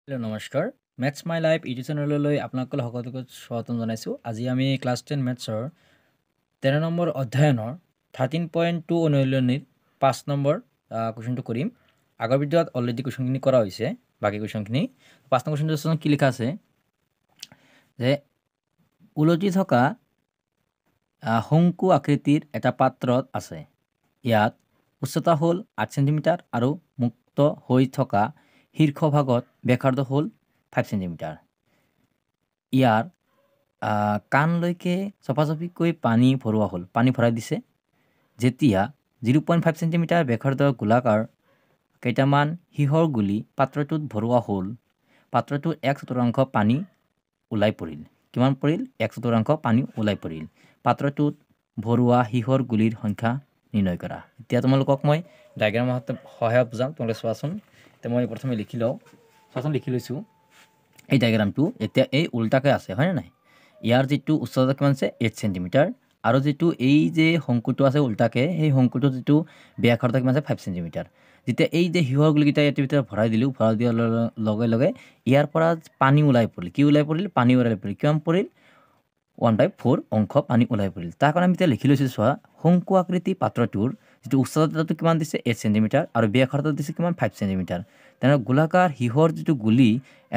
Hello' নমস্কাৰ maths my life YouTube চেনেললৈ আপোনালোক সকলোকে স্বাগতম জনাইছোঁ। আজি আমি ক্লাছ 10 মেথছৰ 13 নম্বৰ অধ্যায়নৰ 13.2 অনুশীলনীৰ 5 নম্বৰ কুৱেশ্যনটো কৰিম। আগৰ ভিডিঅ'ত অলৰেডি কুৱেশ্যনখিনি কৰা হৈছে, বাকী কুৱেশ্যনখিনি 5 নম্বৰ কুৱেশ্যনটো কি লিখা আছে যে ওলটি থকা শংকু আকৃতিৰ এটা পাত্ৰত আছে। ইয়াত উচ্চতা হ'ল 8 চেণ্টিমিটাৰ আৰু মুক্ত হৈ থকা শীৰ্ষভাগত ব্যাসাৰ্ধ হ'ল 5 চেণ্টিমিটাৰ। ইয়াৰ কাণলৈকে চপাচপিকৈ পানী ভৰোৱা হ'ল, পানী ভৰাই দিছে। যেতিয়া 0.5 চেণ্টিমিটাৰ ব্যাসাৰ্ধৰ গোলাকাৰ কেইটামান সীহৰ গুলি পাত্ৰটোত ভৰোৱা হ'ল, পাত্ৰটোৰ 1/4 পানী ওলাই পৰিল। কিমান পৰিল? 1/4 পানী ওলাই পৰিল। পাত্ৰটোত ভৰোৱা সীহৰ গুলিৰ সংখ্যা নিৰ্ণয় কৰা। এতিয়া তোমালোকক মই ডায়েগ্ৰামৰ সহায়ত বুজাম, তোমালোকে চোৱাচোন। এতিয়া মই প্ৰথমে লিখি লওঁ, চোৱাচোন লিখি লৈছোঁ এই ডায়েগ্ৰামটো। এতিয়া এই উল্টাকৈ আছে হয়নে নাই? ইয়াৰ যিটো উচ্চতা কিমান আছে 8 চেণ্টিমিটাৰ আৰু যিটো এই যে শংকুটো আছে উল্টাকৈ, সেই শংকুটোৰ যিটো ব্যাসাৰ্ধ কিমান আছে 5 চেণ্টিমিটাৰ। যেতিয়া এই যে সীহৰ গুলিকেইটা ইয়াৰ ভিতৰত ভৰাই দিলোঁ, ভৰাই দিয়াৰ লগে লগে ইয়াৰ পৰা পানী ওলাই পৰিল। কি ওলাই পৰিল? পানী ওলাই পৰিল। কিমান পৰিল? 1/4 অংশ পানী ওলাই পৰিল। তাৰ কাৰণে আমি এতিয়া লিখি লৈছোঁ, চোৱা শংকু আকৃতি পাত্ৰটোৰ যিটো উচ্চতাটো কিমান দিছে 8 চেণ্টিমিটাৰ আৰু ব্যাসাৰ্ধ দিছে কিমান 5 চেণ্টিমিটাৰ। তেনেহ'লে গোলাকাৰ সীহৰ যিটো গুলি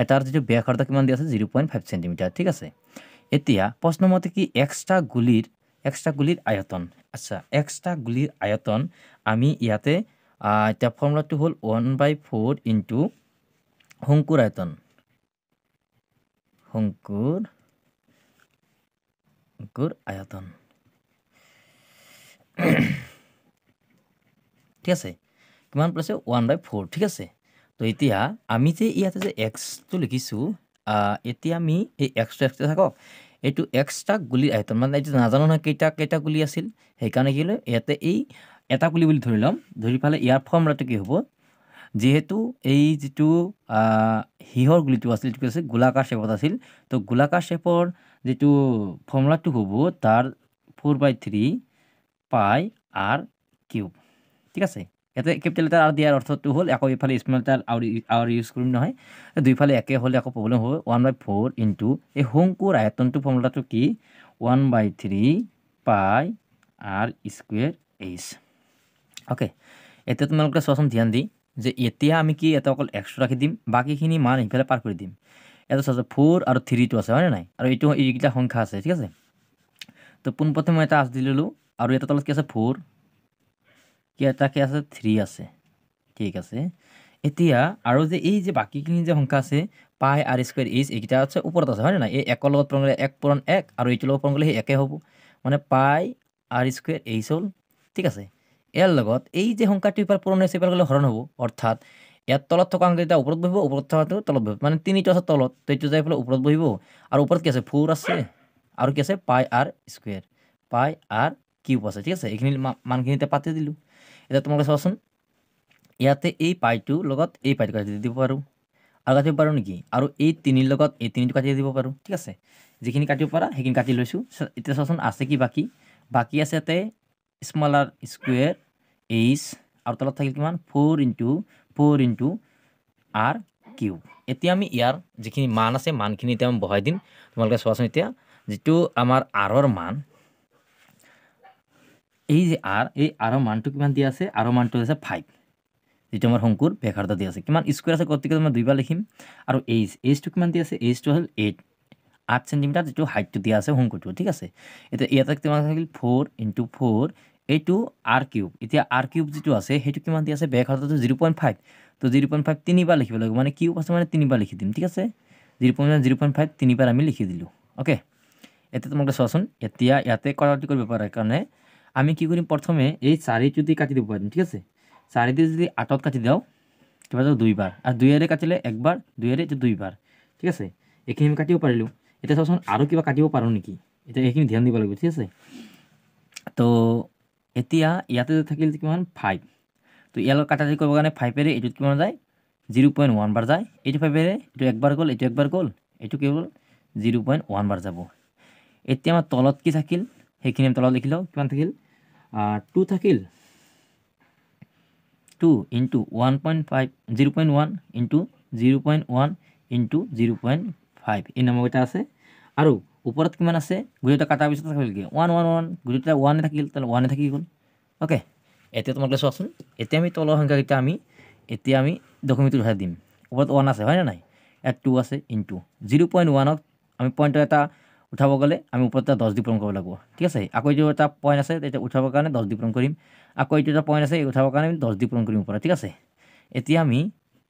এটাৰ যিটো ব্যাসাৰ্ধ কিমান দিয়া আছে 0.5 চেণ্টিমিটাৰ। ঠিক আছে। এতিয়া প্ৰশ্নমতে কি এক্সট্ৰা গুলিৰ আয়তন। আচ্ছা, এক্সট্ৰা গুলিৰ আয়তন আমি ইয়াতে এতিয়া ফৰ্মুলাটো হ'ল 1/4 ইনটু শংকুৰ আয়তন। শংকুৰ আয়তন। ঠিক আছে, কিমান পৰিছে 1/4। ঠিক আছে। তো এতিয়া আমি যে ইয়াতে যে এক্সটো লিখিছোঁ, এতিয়া আমি এই এক্সটো থাকক, এইটো এক্সট্ৰা গুলিৰ আয়তন মানে এইটো নাজানো নহয় কেইটা গুলি আছিল। সেইকাৰণে কি হ'ল ইয়াতে এই এটা গুলি বুলি ধৰি ল'ম। ধৰি পেলাই ইয়াৰ ফৰ্মুলাটো কি হ'ব, যিহেতু এই যিটো সীহৰ গুলিটো আছিল এইটো কি আছিল গোলাকাৰ শ্বেপত আছিল। তো গোলাকাৰ শ্বেপৰ যিটো ফৰ্মুলাটো হ'ব তাৰ 4/3 পাই r কিউব। ঠিক আছে। ইয়াতে কেপিটেল লেটাৰ আৰ দিয়াৰ অৰ্থটো হ'ল আকৌ ইফালে স্মল লেটাৰ আৰ ইউজ কৰিম নহয়, দুইফালে একে হ'লে আকৌ প্ৰব্লেম হ'ব। 1/4 ইনটু এই শংকুৰ আয়তনটো ফৰ্মুলাটো কি 1/3 পাই r স্কুৱেৰ এইচ। অ'কে, এতিয়া তোমালোকে চোৱাচোন ধ্যান দি যে এতিয়া আমি কি এটা অকল এক্সটো ৰাখি দিম, বাকীখিনি মান সিফালে পাৰ কৰি দিম। এটা চোৱা 4 আৰু 3টো আছে হয়নে নাই, আৰু এইকেইটা সংখ্যা আছে। ঠিক আছে। তো পোনপ্ৰথমে মই এটা আঁচ দি ল'লোঁ আৰু এটা তলত কি আছে 4, কি এটা কি আছে 3 আছে। ঠিক আছে। এতিয়া আৰু যে এই যে বাকীখিনি যে সংখ্যা আছে পাই r স্কুৱেৰ এইচ, এইকেইটা আছে ওপৰত আছে হয়নে নাই। এই 1ৰ লগত পূৰণ কৰিলে 1 পূৰণ 1 আৰু এইটোৰ লগত পূৰণ কৰিলে সেই একে হ'ব, মানে পাই r স্কুৱেৰ এইচ হ'ল। ঠিক আছে। ইয়াৰ লগত এই যে সংখ্যাটো ইপাৰ পূৰণ হৈছে ইপাৰ গ'লে হৰণ হ'ব, অৰ্থাৎ ইয়াত তলত থকা সংখ্যাটো ওপৰত বহিব, ওপৰত থকাটো তলত বহিব, মানে 3টো আছে তলত, তো এইটো যাই পেলাই ওপৰত বহিব। আৰু ওপৰত কি আছে 4 আছে আৰু কি আছে পাই r স্কুৱেৰ, পাই r কিউব আছে। ঠিক আছে। এইখিনি মানখিনিতে পাতি দিলোঁ। এতিয়া তোমালোকে চোৱাচোন ইয়াতে এই পাইটোৰ লগত এই পাইটো কাটি দিব পাৰোঁ, আৰু কাটিব পাৰোঁ নেকি, আৰু এই 3ৰ লগত এই 3টো কাটি দিব পাৰোঁ। ঠিক আছে। যিখিনি কাটিব পাৰা সেইখিনি কাটি লৈছোঁ। এতিয়া চোৱাচোন আছে কি বাকী আছে ইয়াতে স্মল আৰ স্কুৱেৰ এইচ আৰু তলত থাকিল কিমান 4 ইনটু r কিউব। এতিয়া আমি ইয়াৰ যিখিনি মান আছে মানখিনি এতিয়া আমি বহাই দিম। তোমালোকে চোৱাচোন এতিয়া যিটো আমাৰ আৰৰ মান, এই যে এই আৰৰ মানটো কিমান দিয়া আছে, আৰৰ মানটো আছে 5, যিটো আমাৰ শংকুৰ ব্যাসাৰ্ধ দিয়া আছে। কিমান স্কুৱেৰ আছে গতিকে মই 2 বাৰ লিখিম। আৰু এইচটো কিমান দিয়া আছে, এইচটো হ'ল 8 চেণ্টিমিটাৰ, যিটো হাইটটো দিয়া আছে শংকুটো। ঠিক আছে। এতিয়া ইয়াতে কিমান থাকিল 4 ইনটু 4, এইটো r কিউব। এতিয়া r কিউব যিটো আছে সেইটো কিমান দিয়া আছে, ব্যাসাৰ্ধটো 0.5, তো 0.5 তিনিবাৰ লিখিব লাগিব, মানে কিউব আছে মানে তিনিবাৰ লিখি দিম। ঠিক আছে। 0.5 তিনিবাৰ আমি লিখি দিলোঁ। অ'কে, এতিয়া তোমালোকে চোৱাচোন এতিয়া ইয়াতে কৰাটো কৰিব পাৰাৰ কাৰণে আমি কি কৰিম, প্ৰথমে এই 4টো দি কাটি দিব পাৰিম। ঠিক আছে। 4 দি যদি 8ত কাটি দিওঁ কিবা যাব 2 বাৰ, আৰু 2ৰে কাটিলে 1 বাৰ, 2ৰে এইটো 2 বাৰ। ঠিক আছে। এইখিনি আমি কাটিব পাৰিলোঁ। এতিয়া চাওঁচোন আৰু কিবা কাটিব পাৰোঁ নেকি, এতিয়া এইখিনি ধ্যান দিব লাগিব। ঠিক আছে। তো এতিয়া ইয়াতে থাকিল কিমান 5, তো ইয়াৰ লগত কাটাকাটি কৰিবৰ কাৰণে 5ৰে এইটোত কিমান যায় 0.1 বাৰ যায়, এইটো 5ৰে এইটো 1 বাৰ গ'ল, এইটো 1 বাৰ গ'ল, এইটো কি হ'ল 0.1 বাৰ যাব। এতিয়া আমাৰ তলত কি থাকিল সেইখিনি আমি তলত লিখি লওঁ। কিমান থাকিল 2 থাকিল, 2 ইনটু 0.1 ইনটু 0.1 ইনটু 0.5 এই নম্বৰটা আছে আৰু ওপৰত কিমান আছে গোটেইটা কাটাৰ পিছত থাকিল কি 1 1 1 গোটেইটা 1 থাকিল তাহলে 1 থাকি গ'ল ওকে এতিয়া তোমাক চোৱাচোন এতিয়া আমি তলৰ সংখ্যাকেইটা এতিয়া আমি ডকুমেণ্টটো উঠাই দিম ওপৰত 1 আছে হয় না নাই ইয়াত 2 আছে ইনটু 0.1ক আমি পইণ্টৰ এটা উঠাব গ'লে আমি ওপৰত 10 দি পূৰণ কৰিব লাগিব ঠিক আছে আকৌ এইটো এটা পইণ্ট আছে তেতিয়া উঠাবৰ কাৰণে 10 দি পূৰণ কৰিম আকৌ এইটো এটা পইণ্ট আছে উঠাবৰ কাৰণে 10 দি পূৰণ কৰিম ওপৰত ঠিক আছে এতিয়া আমি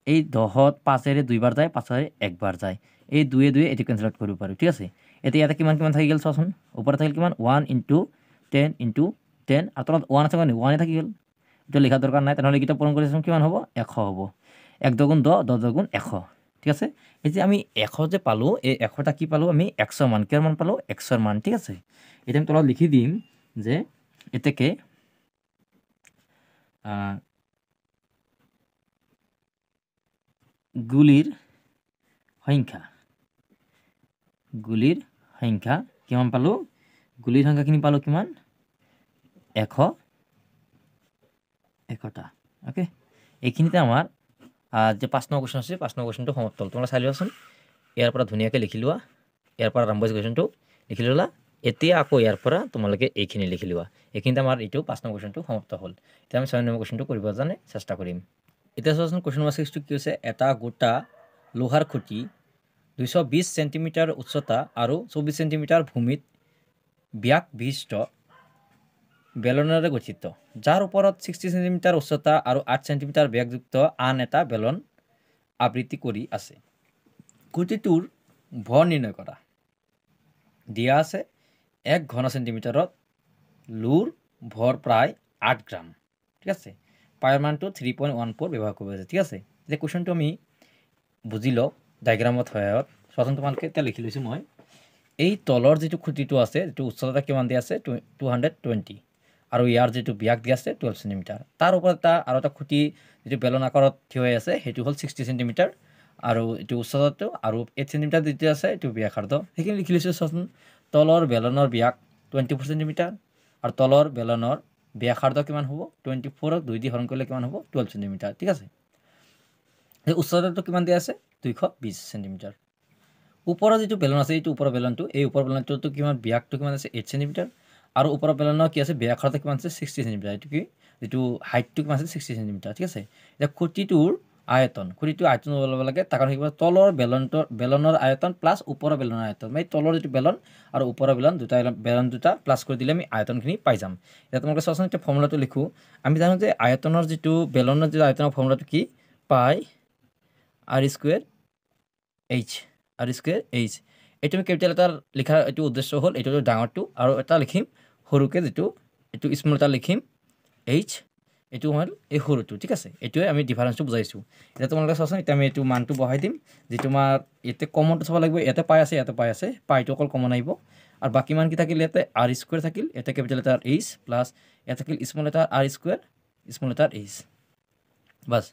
এই 10ত 5ৰে 2বাৰ যায় 5ৰে 1বাৰ যায় এই 2 2 এটো কেনসেল আউট কৰিব পাৰো ঠিক আছে এতিয়া ইয়াতে কিমান কিমান থাকি গ'ল চাচোন ওপৰত থাকিল কিমান 1 ইনটু 10 ইনটু 10 আৰু তলত 1 আছে মানে 1 থাকি গ'ল এটা লিখা দৰকাৰ নাই তেনেহ'লে কিটা পূৰণ কৰিছম কিমান হ'ব 100 হ'ব 1 2 গুণ 10 10 গুণ 100 ঠিক আছে এতিয়া আমি 100 যে পালো এই 100টা কি পালো আমি 100 মান কিমান মান পালো 100 মান ঠিক আছে এটা আমি তলত লিখি দিম যে এতেকে গুলিৰ সংখ্যা কিমান পালো গুলিৰ সংখ্যাখিনি পালো কিমান 100টা ওকে এইখিনিতে আমাৰ যে 5 নম্বৰ কোৱেশ্চন আছে 5 নম্বৰ কোৱেশ্চনটো সমাপ্ত হ'ল তোমৰা চাই লোৱাচোন ইয়াৰ পৰা ধুনীয়াকৈ লিখি লোৱা ইয়াৰ পৰা আৰম্ভ হৈছে কোৱেশ্চনটো লিখি ল'লা এতিয়া আকৌ ইয়াৰ পৰা তোমালোকে এইখিনি লিখি লোৱা এইখিনিতে আমাৰ এইটো 5 নম্বৰ কোৱেশ্চনটো সমাপ্ত হ'ল এতিয়া আমি 6 নম্বৰ কোৱেশ্চনটো কৰিব জানে চেষ্টা কৰিম এতিয়া চোৱাচোন কোৱেশ্চন নম্বৰ 6 কি হৈছে এটা গোটা লোহাৰ খুঁটি 220 সেন্টিমিটাৰ উচ্চতা আৰু 24 সেন্টিমিটাৰ ভূমিত ব্যাস বিশিষ্ট বেলনেৰে গঠিত যাৰ ওপৰত 60 সেন্টিমিটাৰ উচ্চতা আৰু 8 সেন্টিমিটাৰ ব্যাসযুক্ত আন এটা বেলন আবৃত্তি কৰি আছে খুঁটিটোৰ ভৰ নিৰ্ণয় কৰা দিয়া আছে 1 ঘন সেন্টিমিটাৰত লোৰ ভৰ প্ৰায় 8 গ্ৰাম ঠিক আছে পায়াৰ মানটো 3.14 ব্যৱহাৰ কৰিব আছে ঠিক আছে যে কোৱেশ্চনটো আমি বুজি লওঁ ডায়াগ্ৰামত সহায়ত চোৱাচোন তোমালোকে এতিয়া লিখি লৈছোঁ মই এই তলৰ যিটো খুঁটিটো আছে যিটো উচ্চতা কিমান দিয়া আছে 220 আৰু ইয়াৰ যিটো ব্যাস দিয়া আছে 12 সেন্টিমিটাৰ তাৰ ওপৰত আৰু এটা খুঁটি যিটো বেলন আকাৰত থিয় হৈ আছে সেইটো হ'ল 60 সেন্টিমিটাৰ আৰু এইটো উচ্চতাটো আৰু 8 সেন্টিমিটাৰ যিটো আছে এইটো ব্যাসাৰ্ধ সেইখিনি লিখি লৈছোঁ চোৱাচোন তলৰ বেলনৰ ব্যাস 24 সেন্টিমিটাৰ আৰু তলৰ বেলনৰ ব্যাসাৰ্ধ কিমান হ'ব 24ক 2 দি হৰণ কৰিলে কিমান হ'ব 12 সেন্টিমিটাৰ ঠিক আছে এই উচ্চতাটো কিমান দিয়া আছে 220 সেন্টিমিটাৰ ওপৰৰ যিটো বেলন আছে এইটো ওপৰৰ বেলনটো এই ওপৰৰ বেলনটো কিমান ব্যাসটো কিমান আছে 8 সেন্টিমিটাৰ আৰু ওপৰৰ বেলনৰ কি আছে ব্যাসাৰ্ধ কিমান আছে 60 সেন্টিমিটাৰ এইটো কি যেটো হাইটটো কিমান আছে 60 সেন্টিমিটাৰ ঠিক আছে এতিয়া খুঁটিটোৰ আয়তন ল'ব লাগে তাৰ কাৰণে কিবা তলৰ বেলনৰ আয়তন প্লাস ওপৰৰ বেলনৰ আয়তন মানে তলৰ যিটো বেলন আৰু ওপৰৰ বেলন দুটা প্লাস কৰি দিলে আমি আয়তনখিনি পাই যাম এতিয়া তোমালোকে চাওঁচোন এতিয়া ফৰ্মুলাটো লিখো আমি জানো যে আয়তনৰ যিটো বেলনৰ যিটো আয়তনৰ ফৰ্মুলাটো কি পাই r স্কয়াৰ h এইটো আমি কেপিটেল এটা লিখাৰ এইটো উদ্দেশ্য হ'ল এইটো ডাঙৰটো আৰু এটা লিখিম সৰুকে যেটো এইটো স্মল এটা লিখিম h এইটো হ'ল এই সৰুটো ঠিক আছে এইটোৱে আমি ডিফাৰেন্সটো বুজাইছো এটা তোমালোকে চাওঁচোন এতিয়া আমি এইটো মানটো বহাই দিম যে তোমাৰ ইয়াতে কমনটো চাব লাগিব ইয়াতে পাই আছে পাইটো অকল কমন আহিব আৰু বাকি মান কি থাকিল ইয়াতে r স্কয়ার থাকিল এটা কেপিটেল এটা h প্লাস এটা থাকিল স্মল এটা r স্কয়ার স্মল এটা h বাস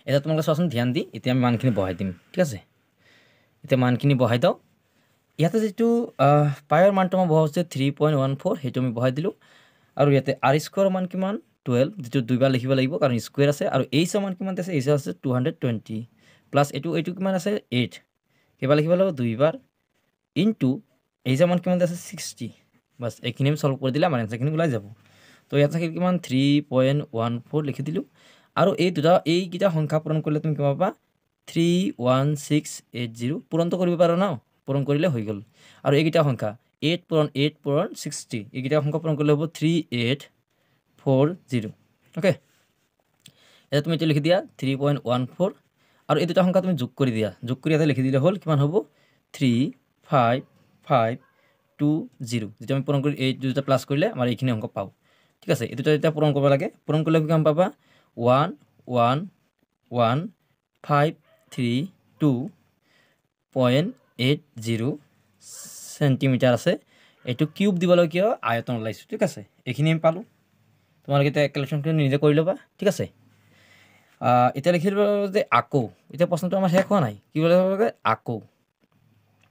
এটা তোমালোকে চাওঁচোন ধ্যান দি এতিয়া আমি মানখিনি বহাই দিম ঠিক আছে এতিয়া মানখিনি বহাই দাও ইয়াতে যেটো পাইৰ মানটো মই বহাইছে 3.14 হেতু আমি বহাই দিলো আৰু ইয়াতে r স্কয়াৰ মান কিমান 12 যেটো দুইবাৰ লিখিব লাগিব কাৰণ স্কয়াৰ আছে আৰু h মান কিমান আছে h আছে 220 প্লাস এইটো কিমান আছে 8 কেবা লিখিব লাগিব দুইবাৰ ইনটু h মান কিমান আছে 60 বাস এইখিনি আমি সলভ কৰি দিলে মানে আনসাৰখিনি ওলাই যাব তো ইয়াত থাকিল কিমান 3.14 লিখি দিলো আৰু এই কিটা সংখ্যা পূৰণ কৰিলে তুমি কি পাবা 31680 পূৰণটো কৰিব পাৰো না পূৰণ কৰিলে হৈ গল আৰু এই কিটা সংখ্যা 8 পূৰণ 60 এই কিটা সংখ্যা পূৰণ কৰিলে হ'ব 3840 ওকে এটা তুমি লিখি দিয়া 3.14 আৰু এই দুটা সংখ্যা তুমি যোগ কৰি দিয়া যোগ কৰি এটা লিখি দিলে হ'ল কিমান হ'ব 35520 যেটা আমি পূৰণ কৰি এই দুটা প্লাস কৰিলে আমাৰ এইখিনি অংক পাও ঠিক আছে এই দুটা এটা পূৰণ কৰিব লাগে পূৰণ কৰিলে কিমান পাবা 11532.80 সেন্টিমিটার আছে এটো কিউব দিবলৈ কিয় আয়তন লাইছো ঠিক আছে এইখিনি আমি পালো তোমালোকে এটা ক্যালকুলেশন নিজে কৰি লবা ঠিক আছে এটা লিখিব যে আকো এটা প্ৰশ্নটো আমাৰ শেষ হোৱা নাই কি বলে আকো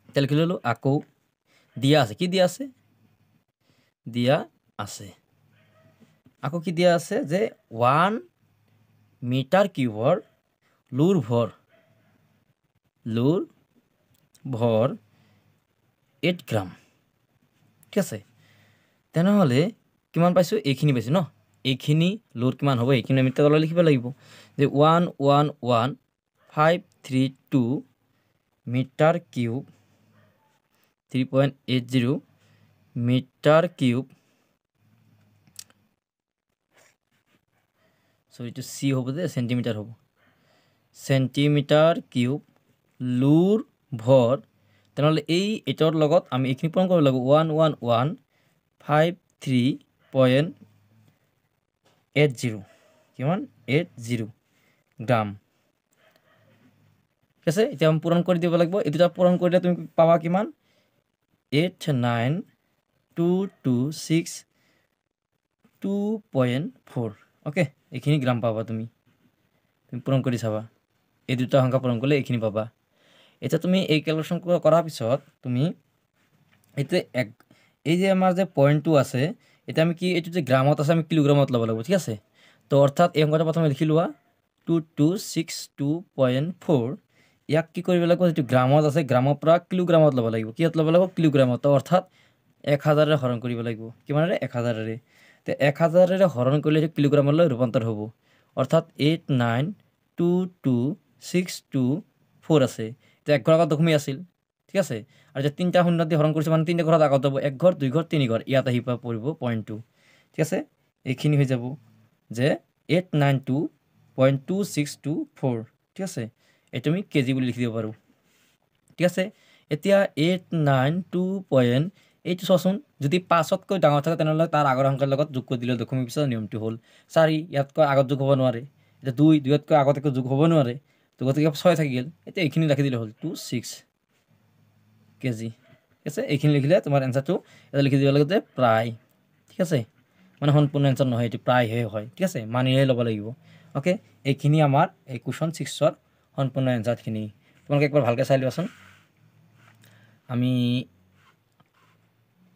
এটা লিখি ললো আকো দিয়া আছে কি দিয়া আছে আকো কি দিয়া আছে যে 1 মিটাৰ কিউবৰ লোৰ ভৰ 8 গ্ৰাম ঠিক আছে তেনেহ'লে কিমান পাইছোঁ এইখিনি পাইছোঁ ন এইখিনি লোড কিমান হ'ব এইখিনি আমি তললৈ লিখিব লাগিব যে 111,532 metre cube 3.80 metre cube so এইটো সি হ'ব যে সেন্টিমিটাৰ হ'ব সেন্টিমিটাৰ কিউব লোৰ ভৰ তেনেহ'লে এই এটাৰ লগত আমি এইখিনি পূৰণ কৰিব লাগিব 111,530.80 কিমান 80 গ্ৰাম ঠিক আছে এতিয়া আমি পূৰণ কৰি দিব লাগিব এই দুটা পূৰণ কৰিলে তুমি পাবা কিমান 89,226.2.4 ওকে এইখিনি গ্ৰাম পাবা তুমি পূৰণ কৰি চাবা এই দুটা সংখ্যা পূৰণ কৰিলে এইখিনি পাবা এতিয়া তুমি এই ক্যালকুলেশন কৰাৰ পিছত তুমি এতে এই যে আমাৰ যে পয়েন্টটো আছে এটা আমি কি এটো যে গ্রামত আছে আমি কিলোগ্রামত লব লাগিব ঠিক আছে তো অর্থাৎ এই অঙ্কটা প্রথমে লিখি লোৱা 2262.4 ইয়াক কি কৰিব লাগিব যেটো গ্ৰামত আছে গ্ৰামৰ পৰা কিলোগ্ৰামত লব লাগিব কিত লব লাগিব কিলোগ্ৰামত অৰ্থাৎ 1000 ৰে হৰণ কৰিব লাগিব কিমানৰে 1000 ৰে তে 1000 ৰে হৰণ কৰিলে কিলোগ্ৰামলৈ ৰূপান্তৰ হ'ব অৰ্থাৎ 892262.4 আছে তো এক ঘৰ আগত কমি আছিল ঠিক আছে আৰ যে তিনটা শূন্য দিয়ে হৰণ কৰিছে মানে তিনটা ঘৰত আগত যাব এক ঘৰ দুই ঘৰ তিনি ঘৰ ইয়াত আহি পৰিব পয়েন্টটো ঠিক আছে এইখিনি হৈ যাব যে 892.2624 ঠিক আছে এটা আমি কেজি বুলি লিখি দিব পাৰো ঠিক আছে এতিয়া 892. এইটো চোন যদি 5 কৈ ডাঙৰ থাকে তেনেহলে তাৰ আগৰ অংকৰ লগত যোগ কৰি দিলে দশমিক পিছৰ নিয়মটো হ'ল 4 ইয়াতকৈ আগত যোগ হ'ব নোৱাৰে এটা 2 2তকৈ আগত একো যোগ হ'ব নোৱাৰে তো গতিকে 6 থাকি গেল এতিয়া এইখিনি ৰাখি দিলে হ'ল 26 কেজি ঠিক আছে এইখিনি লিখিলে তোমাৰ এনসাৰটো এটা লিখি দিব লাগে যে প্ৰায় ঠিক আছে মানে সম্পূৰ্ণ এনসাৰ নহয় এটো প্ৰায় হে হয় ঠিক আছে মানিহে ল'ব লাগিব ওকে এইখিনি আমাৰ এই কোৱেশ্চন 6 ৰ সম্পূৰ্ণ এনসাৰখিনি তোমালোকে একবাৰ ভালকৈ চাই লোৱাচোন আমি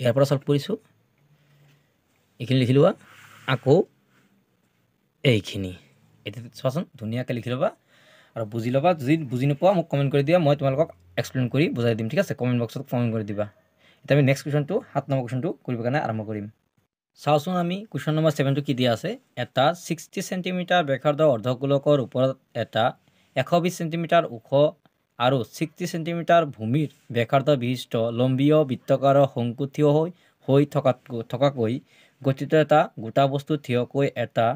ইয়াৰ পৰা সলভ কৰিছো এইখিনি লিখি লোৱা আকৌ এইখিনি এটা চোৱাচোন ধুনীয়াকৈ লিখি ল'বা আৰু বুজি ল'বা যদি বুজি নোপোৱা মোক কমেন্ট কৰি দিয়া মই তোমালোকক এক্সপ্লেইন কৰি বুজাই দিম ঠিক আছে কমেন্ট বক্সত কমেন্ট কৰি দিবা এতিয়া আমি নেক্সট কোৱেশ্চনটো 7 নম্বৰ কোৱেশ্চনটো কৰিব কাৰণে আৰম্ভ কৰিম চাওচোন আমি কোৱেশ্চন নম্বৰ 7 টো কি দিয়া আছে এটা 60 সেন্টিমিটাৰ ব্যাসাৰ্ধ অৰ্ধগোলকৰ ওপৰত এটা 120 সেন্টিমিটাৰ ওখ আৰু 60 সেন্টিমিটাৰ ভূমিৰ ব্যাসাৰ্ধ বিশিষ্ট লম্বীয় বৃত্তাকাৰ শংকু থিয় হৈ থকাকৈ গঠিত এটা গোটা বস্তু থিয়কৈ এটা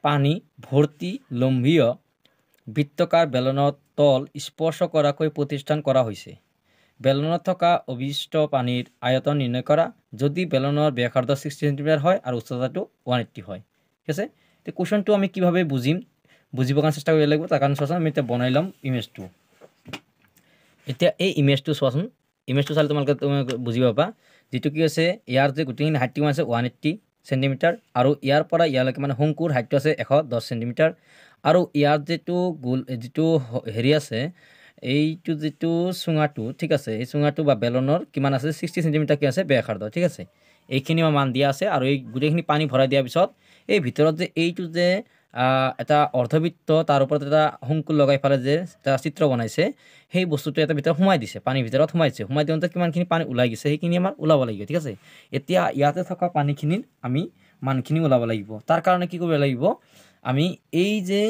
পানী ভৰ্তি লম্বীয় বৃত্তাকাৰ বেলনৰ তল স্পৰ্শ কৰাকৈ প্ৰতিষ্ঠান কৰা হৈছে বেলনত থকা অবিষ্ট পানীৰ আয়তন নিৰ্ণয় কৰা যদি বেলনৰ ব্যাসাৰ্ধ 60 সেন্টিমিটাৰ হয় আৰু উচ্চতাটো 180 হয় ঠিক আছে তে কোৱেশ্চনটো আমি কিভাৱে বুজিব কাৰণে চেষ্টা কৰিব লাগিব তাৰ কাৰণে চোৱাচোন আমি এটা বনাই লম ইমেজটো এতিয়া এই ইমেজটো চোৱাচোন ইমেজটো চালে তোমালোকে বুজি পাবা যেটো কি আছে ইয়াৰ যে গোটেইখিনি হাইটটো আছে 180 সেন্টিমিটাৰ আৰু ইয়াৰ পৰা ইয়ালৈকে মানে শংকুৰ হাইটটো আছে 110 সেন্টিমিটাৰ আৰু ইয়াৰ যেটো হেৰি আছে এইটো যেটো সুঙাটো ঠিক আছে এই সুঙাটো বা বেলনৰ কিমান আছে 60 সেন্টিমিটাৰ কি আছে ব্যাসাৰ্ধ ঠিক আছে এইখিনি মান দিয়া আছে আৰু এই গুটেইখিনি পানী ভৰাই দিয়াৰ পিছত এই ভিতৰত যে এইটো যে এটা অৰ্ধবৃত্ত তাৰ ওপৰত এটা শংকু লগাই ফালে যে এটা চিত্ৰ বনাইছে সেই বস্তুটো এটা ভিতৰত সোমাই দিছে পানী ভিতৰত সোমাইছে সোমাই দিওঁতে কিমানখিনি পানী ওলাই গৈছে সেইখিনি আমাৰ ওলাব লাগিব ঠিক আছে এতিয়া ইয়াতে থকা পানীখিনিৰ আমি মানখিনি ওলাব লাগিব তাৰ কাৰণে কি কৰিব লাগিব আমি এই যে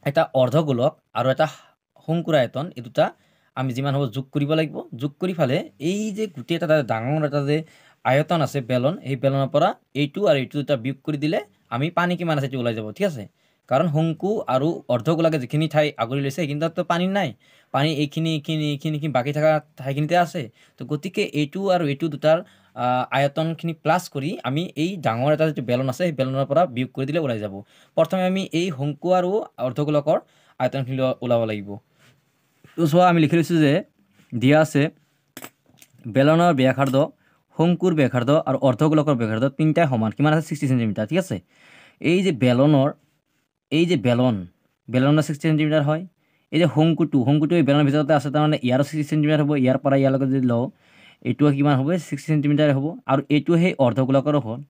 এটা অৰ্ধগোলক আৰু এটা শংকুৰ আয়তন এই দুটা আমি যিমান হ'ব যোগ কৰিব লাগিব যোগ কৰি ফালে এই যে গুটেই এটা ডাঙৰ এটা যে আয়তন আছে বেলন এই বেলনৰ পৰা এইটো আৰু এইটো দুটা বিয়োগ কৰি দিলে আমি পানী কিমান আছে এটো ওলাই যাব ঠিক আছে কাৰণ শংকু আৰু অৰ্ধগোলকে যিখিনি ঠাই আগৰি লৈছে কিন্তু পানী নাই পানী এইখিনি বাকি থকা ঠাইখিনিতে আছে তো গতিকে এইটো আৰু এইটো দুটাৰ আয়তনখিনি প্লাস কৰি আমি এই ডাঙৰ এটা যে বেলন আছে এই বেলনৰ পৰা বিয়োগ কৰি দিলে ওলাই যাব প্ৰথমে আমি এই শংকু আৰু অৰ্ধগোলকৰ আয়তনখিনি ওলাব লাগিব তো সোৱা আমি লিখি লৈছো যে দিয়া আছে বেলনৰ ব্যাসাৰ্ধ শংকুৰ ব্যাসাৰ্ধ আৰু অৰ্ধগোলকৰ ব্যাসাৰ্ধ তিনটাই সমান কিমান আছে 60 সেন্টিমিটাৰ ঠিক আছে এই যে বেলনৰ এই যে বেলনৰ 60 সেন্টিমিটাৰ হয় এই যে শংকুটো এই বেলনৰ ভিতৰতে আছে তাৰমানে ইয়াৰ 60 সেন্টিমিটাৰ হ'ব ইয়াৰ পৰা ইয়ালৈকে যদি লওঁ এইটো কিমান হ'ব 60 সেন্টিমিটাৰ হ'ব আৰু এইটো সেই অৰ্ধগোলকৰ হ'ল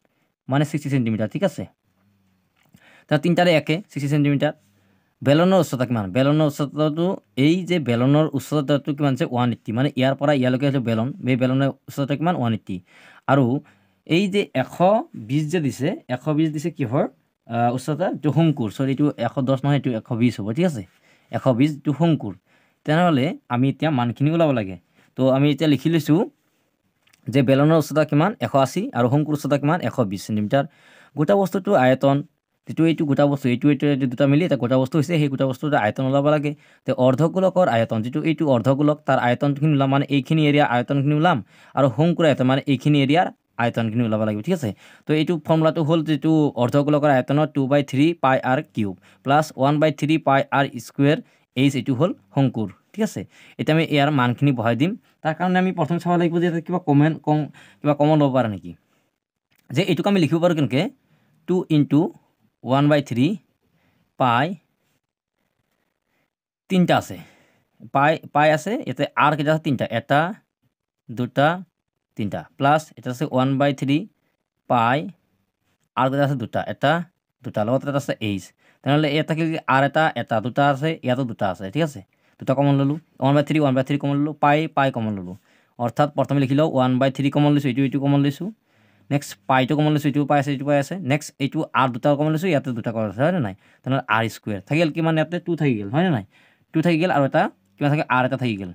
মানে 60 সেন্টিমিটাৰ ঠিক আছে তাৰ তিনটাৰে একে 60 সেন্টিমিটাৰ বেলনৰ উচ্চতা কিমান বেলনৰ উচ্চতাটো এই যে বেলনৰ উচ্চতাটো কিমান আছে 180 মানে ইয়াৰ পৰা ইয়ালৈকে আছে বেলন এই বেলনৰ উচ্চতা কিমান 180 আৰু এই যে 120 যে দিছে 120 দিছে কিহৰ উচ্চতা এইটো শংকুৰ সৰি এইটো 110 নহয় এইটো 120 হ'ব ঠিক আছে 120 টো শংকুৰ তেনেহ'লে আমি এতিয়া মানখিনি ওলাব লাগে তো আমি এতিয়া লিখি লৈছোঁ যে বেলনৰ উচ্চতা কিমান 180 আৰু শংকুৰ উচ্চতা কিমান 120 সেন্টিমিটাৰ গোটা বস্তুটো আয়তন যেটো এইটো গোটা বস্তু এইটো দুটা মিলি এটা গোটা বস্তু হৈছে সেই গোটা বস্তুৰ আয়তন ওলাব লাগে তে অৰ্ধগোলকৰ আয়তন যেটো এইটো অৰ্ধগোলক তাৰ আয়তনখিনি ওলাম মানে এইখিনি এৰিয়া আয়তনখিনি ওলাম আৰু শংকুৰ আয়তন মানে এইখিনি এৰিয়াৰ আয়তনখিনি ওলাব লাগিব ঠিক আছে তো এইটো ফৰ্মুলাটো হ'ল যেটো অৰ্ধগোলকৰ আয়তনৰ 2/3 পাই r কিউব প্লাস 1/3 পাই r স্কয়াৰ h এইটো হ'ল শংকুৰ ঠিক আছে এটা আমি ইয়াৰ মানখিনি বহাই দিম তাৰ কাৰণে আমি প্ৰথম চাব লাগিব যে কিবা কমন ল'ব পাৰা নেকি যে এইটোক আমি লিখিব পাৰো কেনকে 2 * 1/3 পাই তিনটা আছে পাই আছে এতে r কেইটা আছে তিনটা এটা দুটা তিনটা প্লাস এটা আছে 1/3 পাই r কেইটা আছে দুটা এটা দুটা লগত এটা আছে h তেনেহলে এটা কি r এটা দুটা আছে ইয়াতো দুটা আছে ঠিক আছে দুটা কমন ললো 1/3 কমন ললো পাই কমন ললো অর্থাৎ প্রথমে লিখিলো 1/3 কমন লৈছো এইটো কমন লৈছো নেক্সট পাইটো কমন লৈছো এইটো পাই আছে নেক্সট এইটো r দুটা কমন লৈছো ইয়াতে দুটা কমন আছে হয় না নাই তেনে r স্কয়ার থাকিল কিমান ইয়াতে 2 থাকি গেল হয় না নাই 2 থাকি গেল আৰু এটা কিমান থাকে r এটা থাকি গেল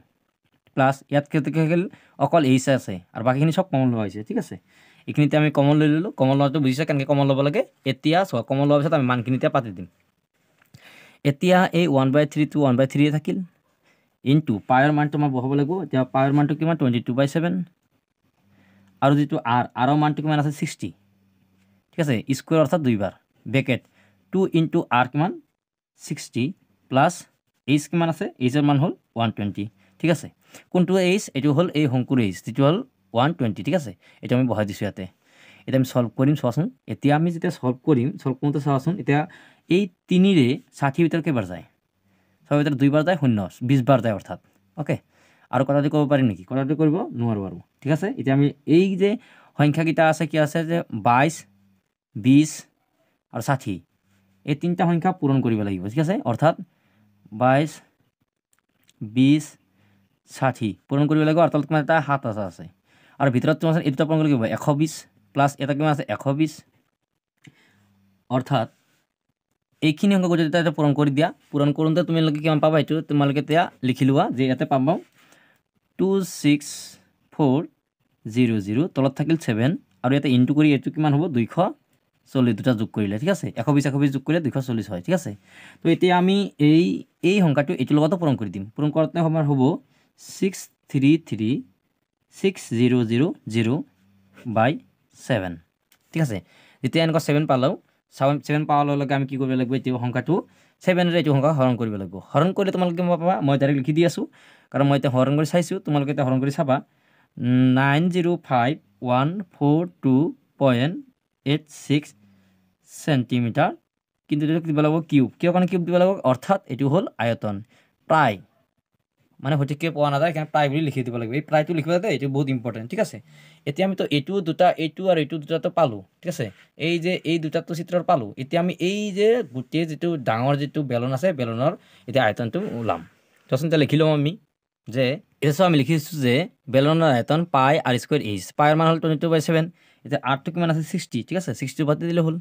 প্লাস ইয়াত কেতে গেল অকল h আছে আৰু বাকিখিনি সব কমন লোৱা হৈছে ঠিক আছে এইখিনিতে আমি কমন লৈ ললো কমন লোৱাটো বুজিছা কেনকে কমন ল'ব লাগে এতিয়া সব কমন লোৱাৰ পিছত আমি মানখিনিতে পাতি দিম এতিয়া এই 1/3 টো 1/3 থাকিল ইনটু পাইৰ মানটো মই বহাব লাগিব এতিয়া পাইৰ মানটো কিমান 22/7 আৰু যেটো r মানটো কিমান আছে 60 ঠিক আছে স্কয়ার অর্থাৎ দুইবার ব্র্যাকেট 2 * r কিমান 60 প্লাস h কিমান আছে h এর মান হল 120 ঠিক আছে কোনটো h এটো হল এই শংকুৰ h যেটো হল 120 ঠিক আছে এটা আমি বহাই দিছো ইয়াতে এটা আমি সলভ কৰিম চাওচোন এতিয়া আমি যেটা সলভ কৰোঁতে চাওচোন এতিয়া এই 3 ৰে 60 ভিতৰ কেইবাৰ যায় 60 ভিতৰ দুইবাৰ যায় 0 20 বাৰ যায় অৰ্থাৎ ওকে আৰু কথাটো ক'ব পাৰি নেকি কথাটো কৰিব নোৱাৰো আৰু ঠিক আছে এতিয়া আমি এই যে সংখ্যা কিটা আছে কি আছে যে 22 20 আৰু 60 এই তিনটা সংখ্যা পূৰণ কৰিব লাগিব ঠিক আছে অৰ্থাৎ 22 20 60 পূৰণ কৰিব লাগিব অৰ্থাৎ কিমান এটা হাত আছে আৰু ভিতৰত তোমাৰ আছে এটা পূৰণ কৰিব 120 প্লাস এটা কিমান আছে 120 অৰ্থাৎ এইখিনি অংক যদি এটা পূৰণ কৰি দিয়া পূৰণ কৰোঁতে তুমি লগে কিমান পাবা এটো তোমালকে এতিয়া লিখি লোৱা যে ইয়াতে পাবা 26400 তলত থাকিল 7 আৰু এটা ইনটু কৰি এটো কিমান হ'ব 240 দুটা যোগ কৰিলে ঠিক আছে 120 যোগ কৰিলে 240 হয় ঠিক আছে তো এতিয়া আমি এই সংখ্যাটো এটো লগতো পূৰণ কৰি দিম পূৰণ কৰতে আমাৰ হ'ব 633600/7 ঠিক আছে যেতিয়া এনেকুৱা 7 পালাও 7 পাওয়াৰ লগে আমি কি কৰিব লাগিব এই সংখ্যাটো 7 ৰে এই সংখ্যা হৰণ কৰিব লাগিব হৰণ কৰিলে তোমালোকে পাবা মই ডাইৰেক্ট লিখি দি আছো কাৰণ মই এটা হৰণ কৰি চাইছো তোমালোকে এটা হৰণ কৰি চাবা 905142.86 সেন্টিমিটাৰ কিন্তু এটা দিব লাগিব কিউব কিয় কাৰণে কিউব দিব লাগিব অৰ্থাৎ এটো হল আয়তন প্ৰায় মানে হঠিকে পোৱা নাযায় কাৰণ প্ৰায় বুলি লিখি দিব লাগিব এই প্ৰায়টো লিখিবতে এটো বহুত ইম্পৰ্টেন্ট ঠিক আছে এতিয়া আমি তো এটো দুটা এটো আৰু এটো দুটা তো পালো ঠিক আছে এই যে এই দুটা তো চিত্ৰৰ পালো এতিয়া আমি এই যে গুটে যেটো ডাঙৰ যেটো বেলন আছে বেলনৰ এটা আয়তনটো উলাম তসনতে লিখিলো আমি যে এসো আমি লিখিছো যে বেলনৰ আয়তন পাই r স্কয়াৰ h পাইৰ মান হল 22/7 এতিয়া r টো কিমান আছে 60 ঠিক আছে 60 বাতি দিলে হল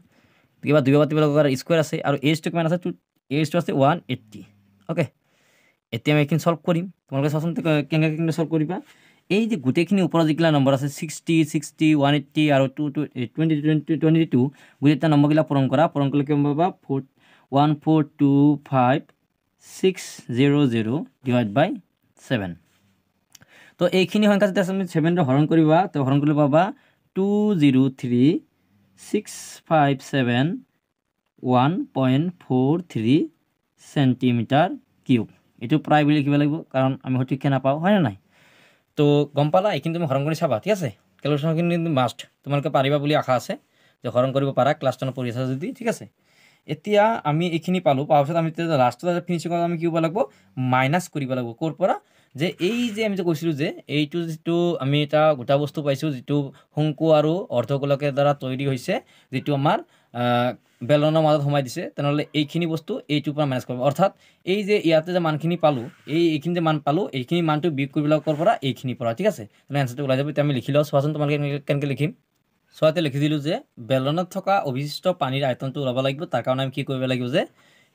কিবা দুই বাতি লগৰ স্কয়াৰ আছে আৰু h টো কিমান আছে h টো আছে 180 ওকে এতিয়া আমি একিন সলভ কৰিম তোমালোকে সচন্তে কেঙ্গা সলভ কৰিবা এই যে গুটেখিনি ওপৰৰ যিকলা নম্বৰ আছে 60 60 180 আৰু 22 গুটেটা নম্বৰগিলা পূৰণ কৰিলে কি পাবা 1425600/7 তো এইখিনি সংখ্যা যেতিয়া তুমি 7 ৰে হৰণ কৰিবা তো হৰণ কৰিলে পাবা 203657.143 সেন্টিমিটাৰ কিউব এটো প্ৰায় বুলি লিখিব লাগিব কাৰণ আমি সঠিককে নাপাও হয় না নাই তো গম পালা এইখিনি তুমি হৰণ কৰি চাবা ঠিক আছে ক্যালকুলেশনখিনি মাস্ট তোমালোকে পাৰিবা বুলি আশা আছে যে হৰণ কৰিব পাৰা ক্লাছ 10 পঢ়ি আছা যদি ঠিক আছে এতিয়া আমি এইখিনি পালো পাৱাৰ পিছত আমি লাষ্টত ফিনিশিং আমি কি কৰিব লাগিব মাইনাস কৰিব লাগিব কোৰ পৰা যে এই যে আমি যে কৈছিলো যে এইটো যেটো আমি এটা গোটা বস্তু পাইছো যেটো শংকু আৰু অৰ্ধগোলকেৰ দ্বাৰা তৈৰি হৈছে যেটো আমাৰ বেলনৰ মাজত সোমাই দিছে তেনেহ'লে এইখিনি বস্তু এইটোৰ পৰা মাইনাছ কৰিব অৰ্থাৎ এই যে ইয়াতে যে মানখিনি পালোঁ এইখিনি যে মান পালোঁ এইখিনি মানটো বিয়োগ কৰিব লাগিব ক'ৰ পৰা এইখিনিৰ পৰা ঠিক আছে তেনে এনচাৰটো ওলাই যাব এতিয়া আমি লিখি লওঁ চোৱাচোন তোমালোকে কেনেকৈ লিখিম চোৱাতে লিখি দিলোঁ যে বেলনত থকা অৱশিষ্ট পানীৰ আয়তনটো ওলাব লাগিব তাৰ কাৰণে আমি কি কৰিব লাগিব যে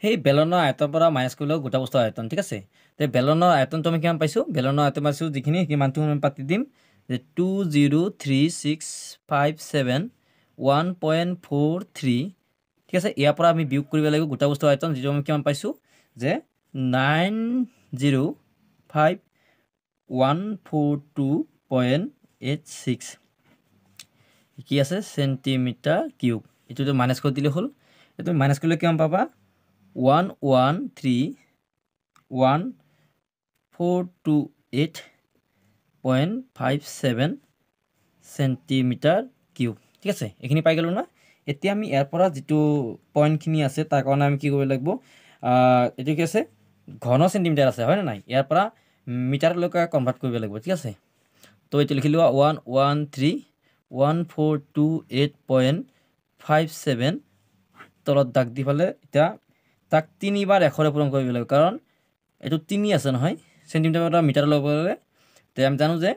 সেই বেলনৰ আয়তনৰ পৰা মাইনাছ কৰিব লাগিব গোটা বস্তুৰ আয়তন ঠিক আছে তে বেলনৰ আয়তনটো আমি কিমান পাইছোঁ বেলনৰ আয়তন পাইছোঁ যিখিনি সেই মানটো আমি পাতি দিম যে 20367 ঠিক আছে ইয়াৰ পৰা আমি বিয়োগ কৰিব লাগিব গোটা বস্তুৰ আয়তন যিটো আমি কিমান পাইছোঁ যে 905,142.86 কি আছে সেন্টিমিটাৰ কিউব এইটোতো মাইনাছ কৰি দিলে হ'ল এইটো মাইনাছ কৰিলে কিমান পাবা 113,142.57 সেন্টিমিটাৰ কিউব ঠিক আছে এইখিনি পাই গ'লোঁ না এতিয়া আমি ইয়াৰ পৰা যিটো পইণ্টখিনি আছে তাৰ কাৰণে আমি কি কৰিব লাগিব এইটো কি আছে ঘন চেণ্টিমিটাৰ আছে হয়নে নাই ইয়াৰ পৰা মিটাৰলৈকে কনভাৰ্ট কৰিব লাগিব ঠিক আছে তো এইটো লিখি লোৱা 113,142.57 তলত দাগ দি ফালে এতিয়া তাক 3 বাৰ 100ৰে পূৰণ কৰিব লাগিব কাৰণ এইটো 3 আছে নহয় চেণ্টিমিটাৰ পৰা মিটাৰ ল'ব গ'লে তে আমি জানো যে